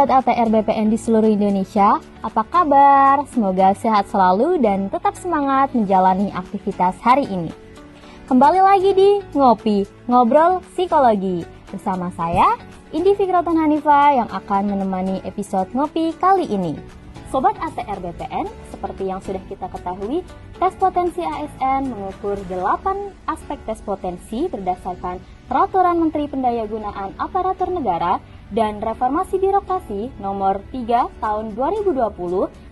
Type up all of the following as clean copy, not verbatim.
Sobat ATR BPN di seluruh Indonesia, apa kabar? Semoga sehat selalu dan tetap semangat menjalani aktivitas hari ini. Kembali lagi di Ngopi, Ngobrol Psikologi. Bersama saya, Indi Fikraton Hanifah yang akan menemani episode Ngopi kali ini. Sobat ATR BPN, seperti yang sudah kita ketahui, tes potensi ASN mengukur 8 aspek tes potensi berdasarkan Peraturan Menteri Pendayagunaan Aparatur Negara dan Reformasi Birokrasi Nomor 3 Tahun 2020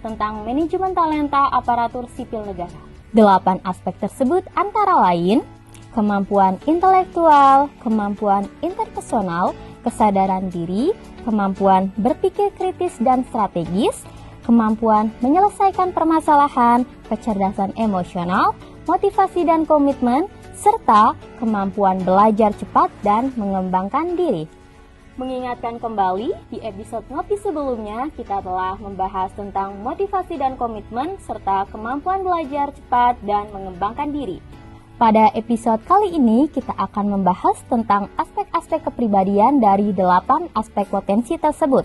tentang Manajemen Talenta Aparatur Sipil Negara. 8 aspek tersebut antara lain kemampuan intelektual, kemampuan interpersonal, kesadaran diri, kemampuan berpikir kritis dan strategis, kemampuan menyelesaikan permasalahan, kecerdasan emosional, motivasi dan komitmen, serta kemampuan belajar cepat dan mengembangkan diri. Mengingatkan kembali, di episode Ngopi sebelumnya kita telah membahas tentang motivasi dan komitmen serta kemampuan belajar cepat dan mengembangkan diri. Pada episode kali ini kita akan membahas tentang aspek-aspek kepribadian dari 8 aspek potensi tersebut,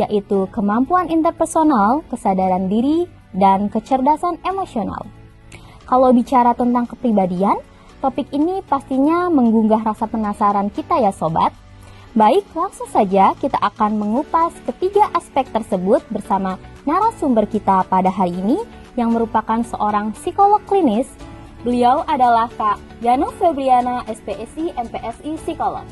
yaitu kemampuan interpersonal, kesadaran diri, dan kecerdasan emosional. Kalau bicara tentang kepribadian, topik ini pastinya menggugah rasa penasaran kita ya sobat. Baik, langsung saja kita akan mengupas ketiga aspek tersebut bersama narasumber kita pada hari ini yang merupakan seorang psikolog klinis. Beliau adalah Kak Yana Febriana, SPSI, MPSI Psikolog.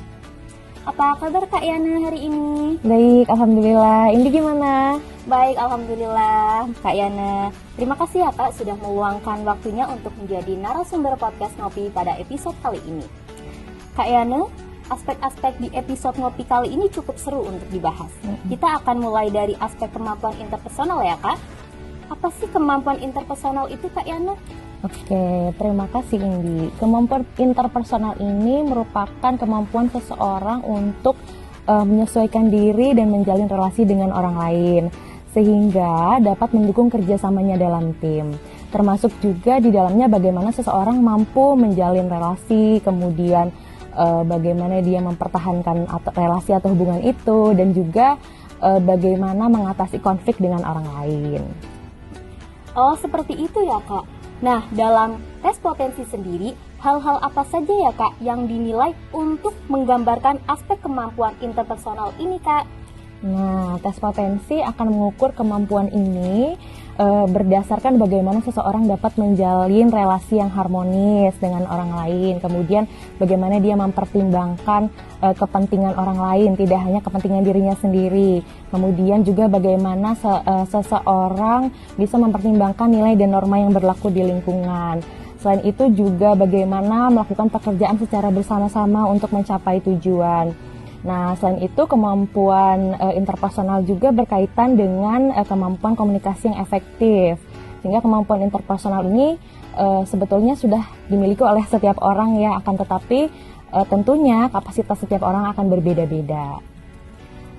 Apa kabar Kak Yana hari ini? Baik, Alhamdulillah. Indi gimana? Baik, Alhamdulillah Kak Yana. Terima kasih ya Kak sudah meluangkan waktunya untuk menjadi narasumber podcast Ngopi pada episode kali ini. Kak Yana, aspek-aspek di episode Ngopi kali ini cukup seru untuk dibahas. Kita akan mulai dari aspek kemampuan interpersonal ya Kak. Apa sih kemampuan interpersonal itu Kak Yana? Oke, terima kasih Indi. Kemampuan interpersonal ini merupakan kemampuan seseorang untuk menyesuaikan diri dan menjalin relasi dengan orang lain, sehingga dapat mendukung kerjasamanya dalam tim. Termasuk juga di dalamnya bagaimana seseorang mampu menjalin relasi, kemudian bagaimana dia mempertahankan relasi atau hubungan itu, dan juga bagaimana mengatasi konflik dengan orang lain. Oh, seperti itu ya Kak. Nah, dalam tes potensi sendiri, hal-hal apa saja ya Kak yang dinilai untuk menggambarkan aspek kemampuan interpersonal ini Kak? Nah, tes potensi akan mengukur kemampuan ini berdasarkan bagaimana seseorang dapat menjalin relasi yang harmonis dengan orang lain. Kemudian bagaimana dia mempertimbangkan kepentingan orang lain, tidak hanya kepentingan dirinya sendiri. Kemudian juga bagaimana seseorang bisa mempertimbangkan nilai dan norma yang berlaku di lingkungan. Selain itu juga bagaimana melakukan pekerjaan secara bersama-sama untuk mencapai tujuan. Nah, selain itu kemampuan interpersonal juga berkaitan dengan kemampuan komunikasi yang efektif. Sehingga kemampuan interpersonal ini sebetulnya sudah dimiliki oleh setiap orang ya, akan tetapi tentunya kapasitas setiap orang akan berbeda-beda.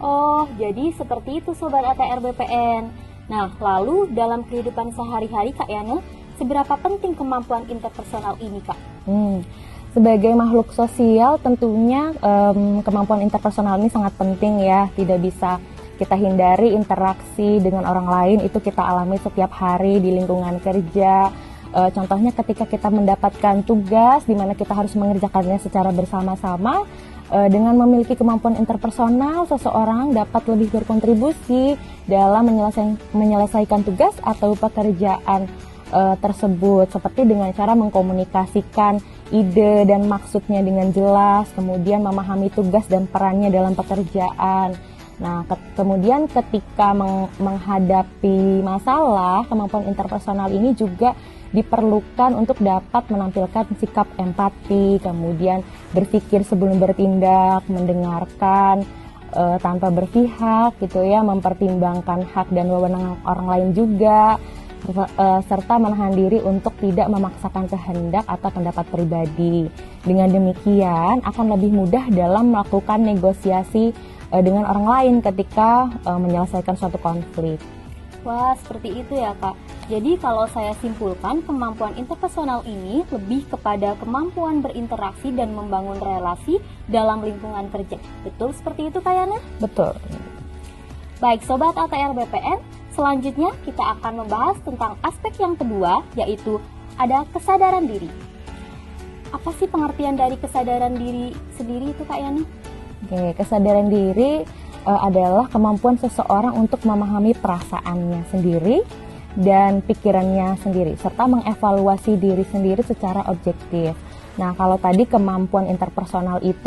Oh, jadi seperti itu Sobat ATR BPN. Nah, lalu dalam kehidupan sehari-hari Kak Yana, seberapa penting kemampuan interpersonal ini Kak? Sebagai makhluk sosial tentunya kemampuan interpersonal ini sangat penting ya, tidak bisa kita hindari interaksi dengan orang lain, itu kita alami setiap hari di lingkungan kerja. Contohnya ketika kita mendapatkan tugas di mana kita harus mengerjakannya secara bersama-sama, dengan memiliki kemampuan interpersonal, seseorang dapat lebih berkontribusi dalam menyelesaikan tugas atau pekerjaan tersebut, seperti dengan cara mengkomunikasikan ide dan maksudnya dengan jelas, kemudian memahami tugas dan perannya dalam pekerjaan. Nah, kemudian ketika menghadapi masalah, kemampuan interpersonal ini juga diperlukan untuk dapat menampilkan sikap empati, kemudian berpikir sebelum bertindak, mendengarkan tanpa berpihak gitu ya, mempertimbangkan hak dan wewenang orang lain juga, serta menahan diri untuk tidak memaksakan kehendak atau pendapat pribadi. Dengan demikian akan lebih mudah dalam melakukan negosiasi dengan orang lain ketika menyelesaikan suatu konflik. Wah, seperti itu ya Kak. Jadi kalau saya simpulkan, kemampuan interpersonal ini lebih kepada kemampuan berinteraksi dan membangun relasi dalam lingkungan kerja. Betul seperti itu Kak Yana? Betul. Baik Sobat ATR BPN, selanjutnya kita akan membahas tentang aspek yang kedua, yaitu ada kesadaran diri. Apa sih pengertian dari kesadaran diri sendiri itu Kak Yani? Oke, kesadaran diri adalah kemampuan seseorang untuk memahami perasaannya sendiri dan pikirannya sendiri, serta mengevaluasi diri sendiri secara objektif. Nah, kalau tadi kemampuan interpersonal itu